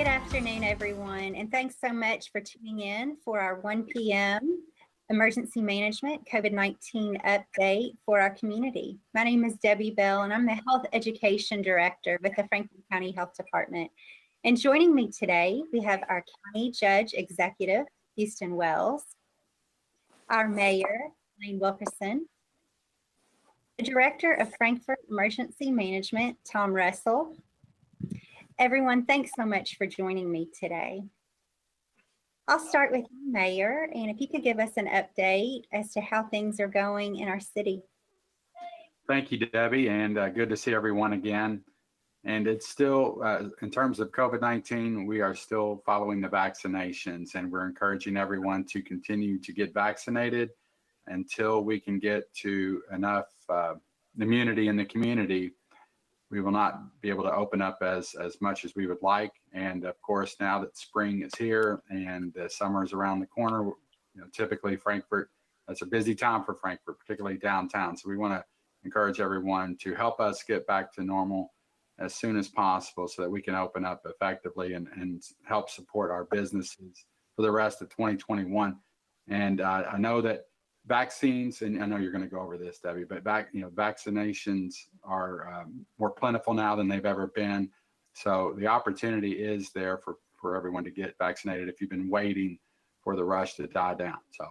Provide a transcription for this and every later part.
Good afternoon, everyone, and thanks so much for tuning in for our 1 p.m. Emergency Management COVID-19 update for our community. My name is Debbie Bell, and I'm the Health Education Director with the Franklin County Health Department. And joining me today, we have our County Judge Executive, Houston Wells, our Mayor, Lane Wilkerson, the Director of Frankfort Emergency Management, Tom Russell. Everyone, thanks so much for joining me today. I'll start with you, Mayor, and if you could give us an update as to how things are going in our city. Thank you, Debbie, and good to see everyone again. And it's still, in terms of COVID-19, we are still following the vaccinations, and we're encouraging everyone to continue to get vaccinated until we can get to enough immunity in the community. We will not be able to open up as much as we would like. And of course, now that spring is here and the summer is around the corner, typically Frankfort, that's a busy time for Frankfort, particularly downtown. So we want to encourage everyone to help us get back to normal as soon as possible so that we can open up effectively and help support our businesses for the rest of 2021. And I know that vaccines, and I know you're going to go over this, Debbie, but vaccinations are more plentiful now than they've ever been. So the opportunity is there for everyone to get vaccinated if you've been waiting for the rush to die down. So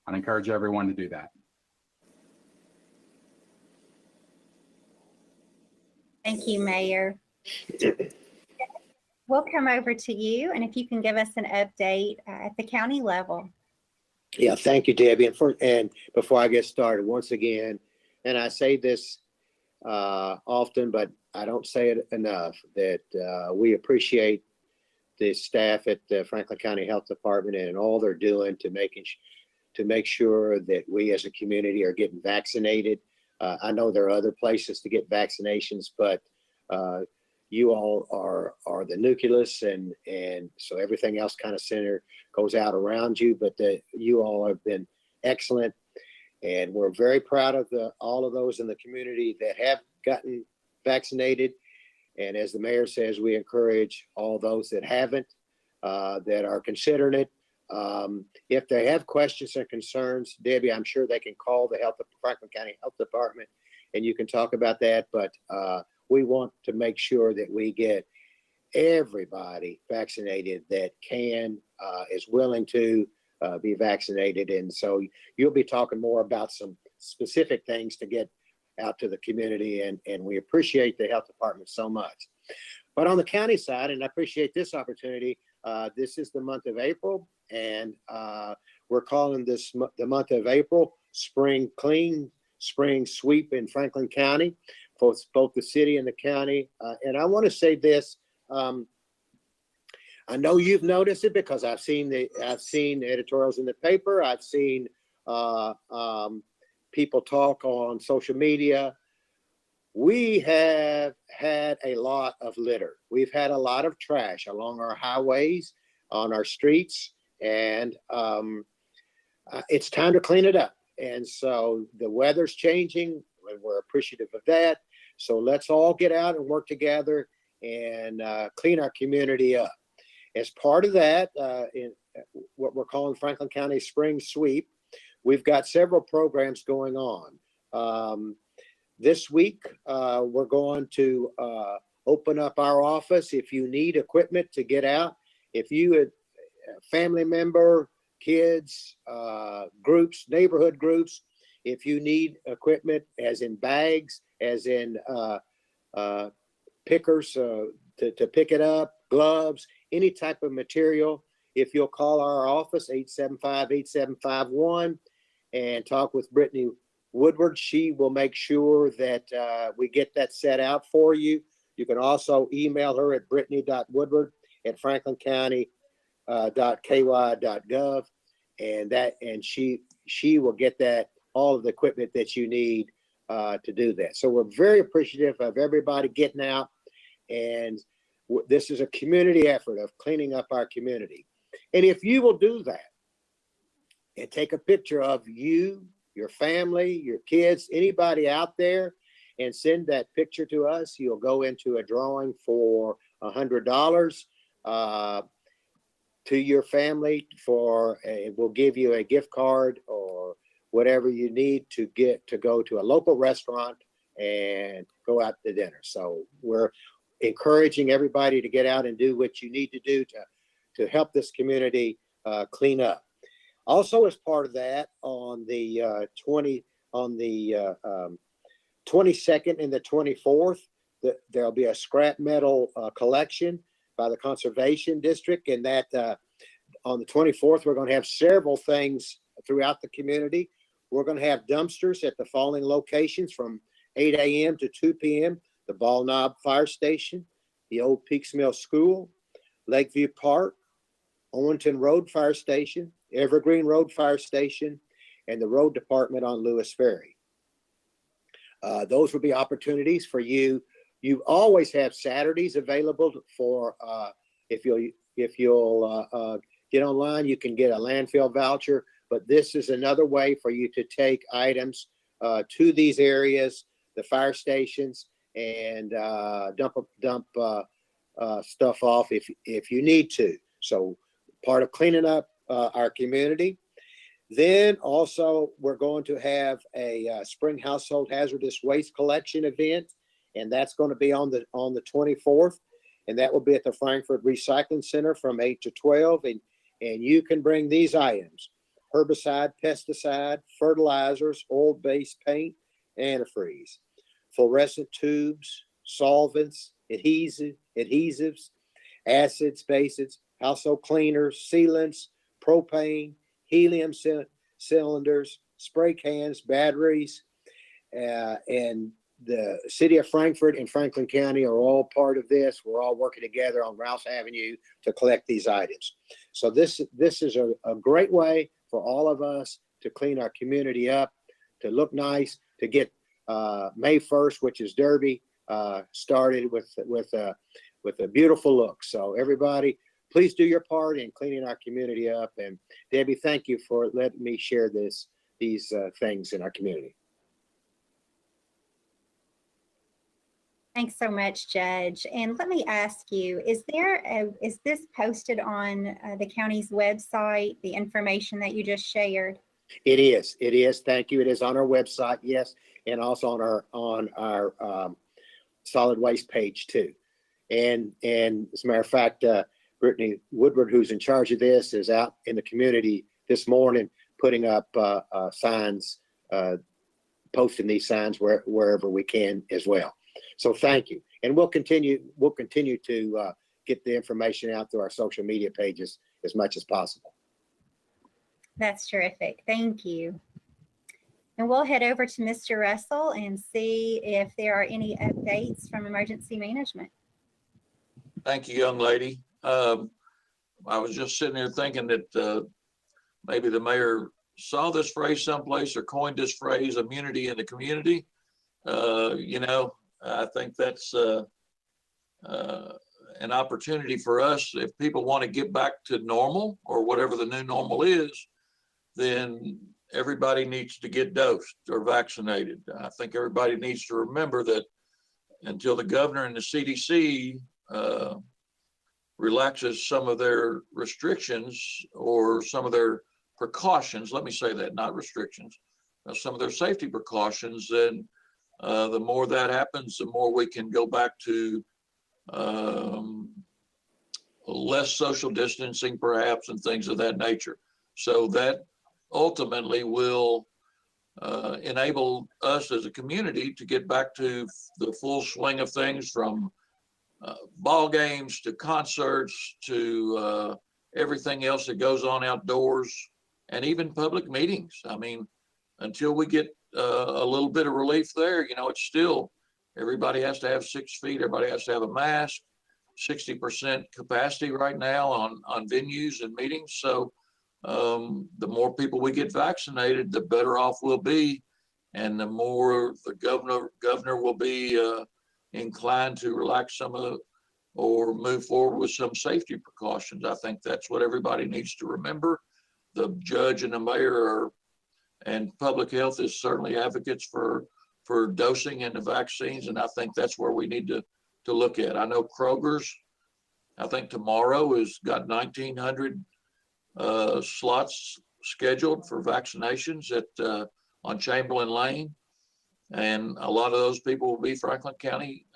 I'd encourage everyone to do that. Thank you, Mayor. We'll come over to you, and if you can give us an update at the county level. Yeah, thank you, Debbie. And before I get started, once again, and I say this often, but I don't say it enough, that we appreciate the staff at the Franklin County Health Department and all they're doing to make sure that we as a community are getting vaccinated. I know there are other places to get vaccinations, but you all are the nucleus, and so everything else kind of goes out around you, but you all have been excellent, and we're very proud of all of those in the community that have gotten vaccinated. And as the mayor says, we encourage all those that haven't, that are considering it. If they have questions or concerns, Debbie, I'm sure they can call the Franklin County Health Department, and you can talk about that. But we want to make sure that we get everybody vaccinated that is willing to be vaccinated. And so you'll be talking more about some specific things to get out to the community, and we appreciate the health department so much. But on the county side, and I appreciate this opportunity, this is the month of April, and we're calling this the month of April Spring Clean, Spring Sweep in Franklin County, for both the city and the county. And I want to say this, I know you've noticed it because I've seen editorials in the paper. I've seen people talk on social media. We have had a lot of litter. We've had a lot of trash along our highways, on our streets, and it's time to clean it up. And so the weather's changing, and we're appreciative of that. So let's all get out and work together and clean our community up. As part of that, in what we're calling Franklin County Spring Sweep, we've got several programs going on. This week, we're going to open up our office. If you need equipment to get out, if you, a family member, kids, groups, neighborhood groups, if you need equipment, as in bags, as in pickers to pick it up, gloves, any type of material, if you'll call our office, 875-8751, and talk with Brittany Woodward, she will make sure that we get that set out for you. You can also email her at brittany.woodward@franklincounty.ky.gov, and she will get that, all of the equipment that you need to do that. So we're very appreciative of everybody getting out, and this is a community effort of cleaning up our community. And if you will do that and take a picture of you, your family, your kids, anybody out there, and send that picture to us, you'll go into a drawing for $100. to your family we'll give you a gift card or whatever you need to go to a local restaurant and go out to dinner. So we're encouraging everybody to get out and do what you need to do to help this community clean up. Also, as part of that, on the 22nd and the 24th, there'll be a scrap metal collection by the Conservation District, and that on the 24th, we're going to have several things throughout the community. We're going to have dumpsters at the following locations from 8 a.m. to 2 p.m. The Ball Knob Fire Station, the Old Peaks Mill School, Lakeview Park, Owenton Road Fire Station, Evergreen Road Fire Station, and the Road Department on Lewis Ferry. Those will be opportunities for you. You always have Saturdays available for, if you'll get online, you can get a landfill voucher, but this is another way for you to take items to these areas, the fire stations, and dump stuff off if you need to. So part of cleaning up our community. Then also we're going to have a spring household hazardous waste collection event, and that's going to be on the 24th, and that will be at the Frankfort Recycling Center from 8 to 12. And you can bring these items: herbicide, pesticide, fertilizers, oil-based paint, antifreeze, fluorescent tubes, solvents, adhesives, acids, bases, household cleaners, sealants, propane, helium cylinders, spray cans, batteries, and the city of Frankfort and Franklin County are all part of this. We're all working together on Rouse Avenue to collect these items. So this is a great way for all of us to clean our community up, to look nice, to get May 1st, which is Derby, started with a beautiful look. So everybody, please do your part in cleaning our community up. And Debbie, thank you for letting me share these things in our community. Thanks so much, Judge. And let me ask you, is this posted on the county's website, the information that you just shared? It is. Thank you. It is on our website, yes, and also on our solid waste page too. And as a matter of fact, Brittany Woodward, who's in charge of this, is out in the community this morning putting up signs, posting these signs wherever we can as well. So thank you, and we'll continue to get the information out through our social media pages as much as possible. That's terrific. Thank you. And we'll head over to Mr. Russell and see if there are any updates from emergency management. Thank you, young lady. I was just sitting here thinking that maybe the mayor saw this phrase someplace or coined this phrase, immunity in the community. I think that's an opportunity for us. If people want to get back to normal or whatever the new normal is, then everybody needs to get dosed or vaccinated. I think everybody needs to remember that until the governor and the CDC relaxes some of their restrictions or some of their precautions, let me say that, not restrictions, some of their safety precautions, then the more that happens, the more we can go back to less social distancing perhaps and things of that nature. So that ultimately will enable us as a community to get back to the full swing of things, from ball games to concerts to everything else that goes on outdoors, and even public meetings. I mean, until we get a little bit of relief there, it's still, everybody has to have 6 feet, everybody has to have a mask, 60% capacity right now on venues and meetings. So the more people we get vaccinated, the better off we'll be, and the more the governor will be inclined to relax some of or move forward with some safety precautions. I think that's what everybody needs to remember. The judge and the mayor and public health is certainly advocates for dosing and the vaccines, and I think that's where we need to look at. I know Kroger's I think tomorrow has got 1,900 slots scheduled for vaccinations at on Chamberlain Lane. And a lot of those people will be Franklin County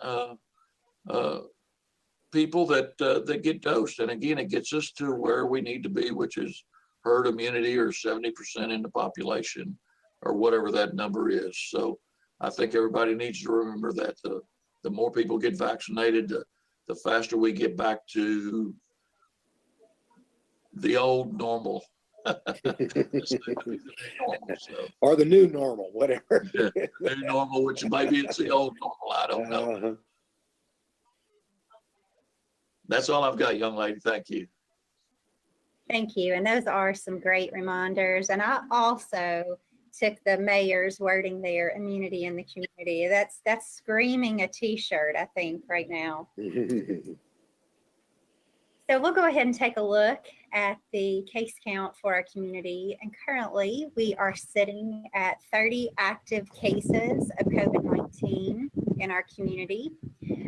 people that get dosed. And again, it gets us to where we need to be, which is herd immunity or 70% in the population or whatever that number is. So I think everybody needs to remember that the more people get vaccinated, the faster we get back to the old normal. Or the new normal, whatever. New normal, which maybe it's the old normal. I don't know. That's all I've got, young lady. Thank you. Thank you. And those are some great reminders. And I also took the mayor's wording there, immunity in the community. That's screaming a t-shirt, I think, right now. So we'll go ahead and take a look at the case count for our community. And currently we are sitting at 30 active cases of COVID-19 in our community.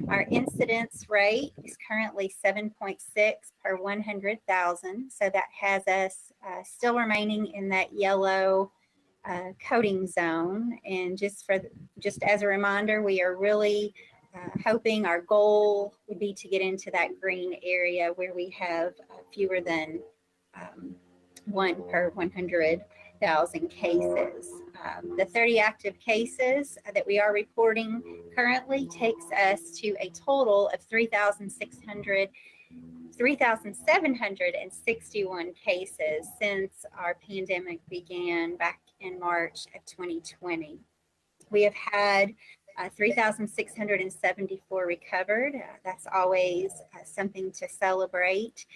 Our incidence rate is currently 7.6 per 100,000. So that has us still remaining in that yellow coding zone. And just as a reminder, we are really hoping our goal would be to get into that green area where we have fewer than 1 per 100,000 cases. The 30 active cases that we are reporting currently takes us to a total of 3,761 cases since our pandemic began back in March of 2020. We have had 3,674 recovered. That's always something to celebrate.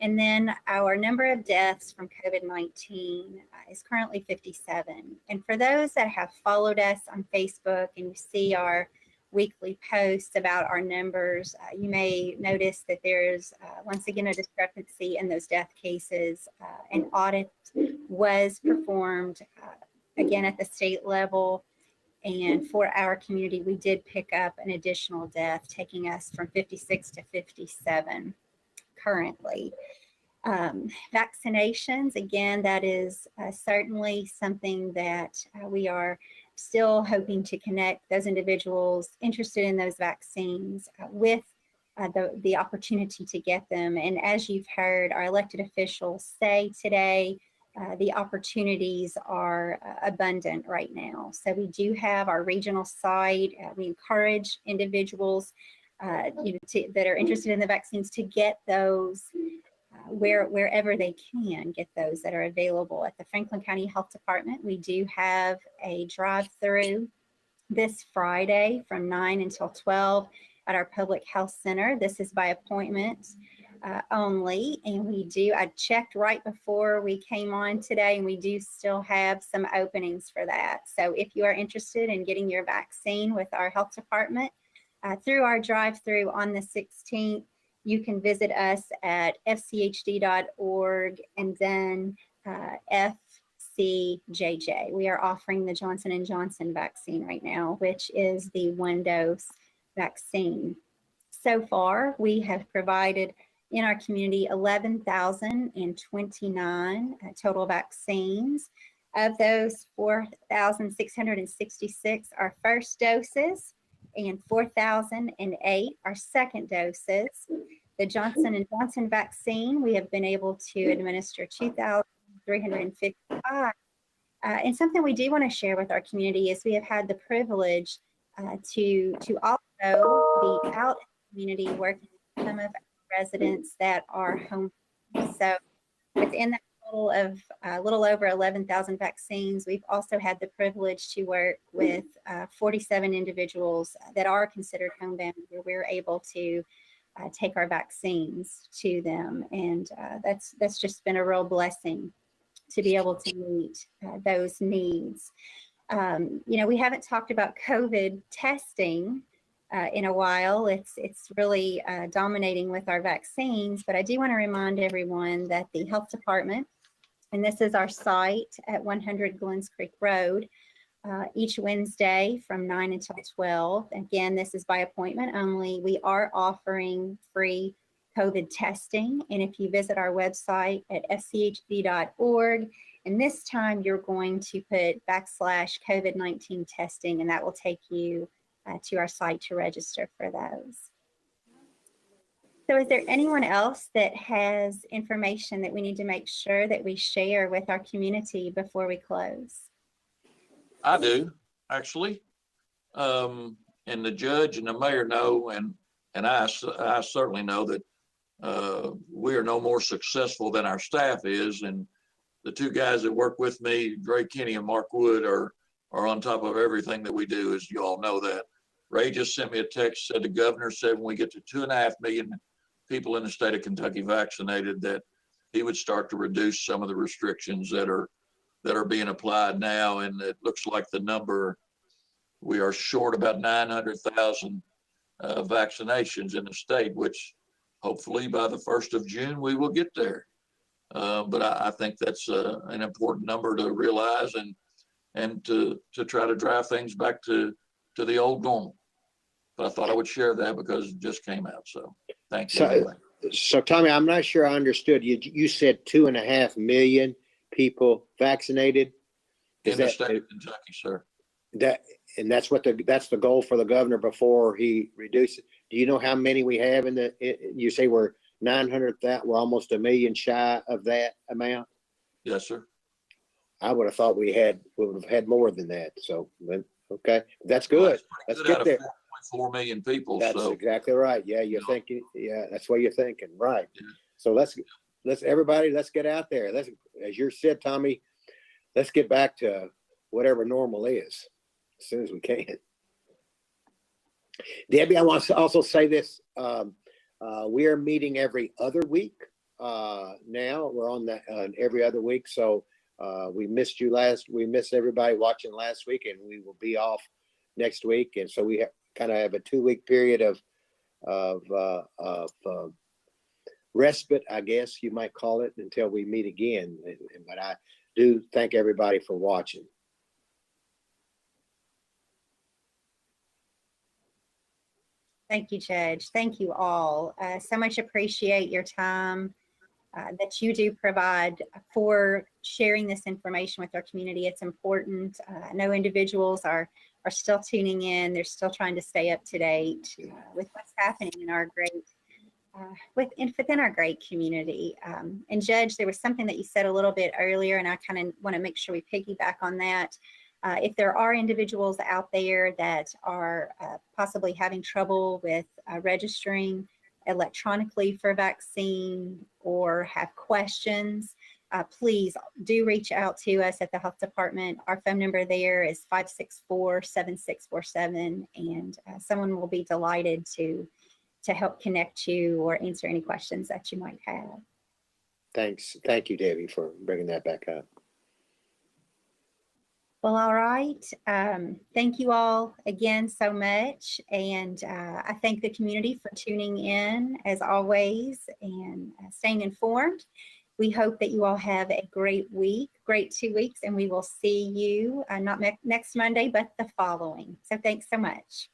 And then our number of deaths from COVID-19 is currently 57. And for those that have followed us on Facebook and you see our weekly posts about our numbers, you may notice that there's once again a discrepancy in those death cases. An audit was performed again at the state level. And for our community, we did pick up an additional death, taking us from 56 to 57 currently. Vaccinations, again, that is certainly something that we are still hoping to connect those individuals interested in those vaccines with the opportunity to get them. And as you've heard our elected officials say today, the opportunities are abundant right now. So we do have our regional site. We encourage individuals that are interested in the vaccines to get those wherever they can get those that are available. At the Franklin County Health Department, we do have a drive-through this Friday from 9 until 12 at our Public Health Center. This is by appointment only, and I checked right before we came on today, and we do still have some openings for that. So if you are interested in getting your vaccine with our health department through our drive-through on the 16th, you can visit us at fchd.org and then FCJJ. We are offering the Johnson & Johnson vaccine right now, which is the 1-dose vaccine. So far, we have provided in our community 11,029 total vaccines. Of those, 4,666 are first doses and 4,008 are second doses. The Johnson & Johnson vaccine, we have been able to administer 2,355. And something we do want to share with our community is we have had the privilege to also be out in the community working with some of our residents that are home. So within that total of a little over 11,000 vaccines, we've also had the privilege to work with 47 individuals that are considered homebound, where we're able to take our vaccines to them. And that's just been a real blessing to be able to meet those needs. We haven't talked about COVID testing in a while. It's really dominating with our vaccines, but I do want to remind everyone that the health department, and this is our site at 100 Glens Creek Road, each Wednesday from 9 until 12. Again, this is by appointment only. We are offering free COVID testing. And if you visit our website at fchb.org, and this time you're going to put /COVID-19 testing, and that will take you to our site to register for those. So is there anyone else that has information that we need to make sure that we share with our community before we close? I do, actually. And the judge and the mayor know, and I certainly know that we are no more successful than our staff is. And the two guys that work with me, Ray Kinney and Mark Wood, are on top of everything that we do, as you all know that. Ray just sent me a text, said the governor said when we get to 2.5 million people in the state of Kentucky vaccinated, that he would start to reduce some of the restrictions that are being applied now. And it looks like the number, we are short about 900,000 vaccinations in the state, which hopefully by the 1st of June, we will get there. But I think that's an important number to realize and to try to drive things back to the old normal. But I thought I would share that because it just came out. So thank you. Anyway. So Tommy, I'm not sure I understood you. You said 2.5 million people vaccinated In the state of Kentucky, sir. That's the goal for the governor before he reduces. Do you know how many we have you say we're 900,000, we're almost 1 million shy of that amount? Yes, sir. I would have thought we would have had more than that. So, okay, that's good. Let's get there. 4 million people. That's so exactly right. Yeah, you're thinking. Yeah, that's what you're thinking. Right. Yeah. So let's everybody, let's get out there. Let's, as you said, Tommy, let's get back to whatever normal is as soon as we can. Debbie, I want to also say this. We are meeting every other week. Now we're on that every other week. So we missed everybody watching last week, and we will be off next week. And so we kind of have a 2-week period of respite, I guess you might call it, until we meet again. But I do thank everybody for watching. Thank you, Judge. Thank you all. So much appreciate your time that you do provide for sharing this information with our community. It's important. I know individuals are still tuning in. They're still trying to stay up to date with what's happening in our great, within our great community. And Judge, there was something that you said a little bit earlier, and I kind of want to make sure we piggyback on that. If there are individuals out there that are possibly having trouble with registering electronically for vaccine or have questions, please do reach out to us at the health department. Our phone number there is 564-7647, and someone will be delighted to help connect you or answer any questions that you might have. Thanks. Thank you, Debbie, for bringing that back up. Well, all right. Thank you all again so much. And I thank the community for tuning in as always and staying informed. We hope that you all have a great week, great 2 weeks, and we will see you not next Monday, but the following. So thanks so much.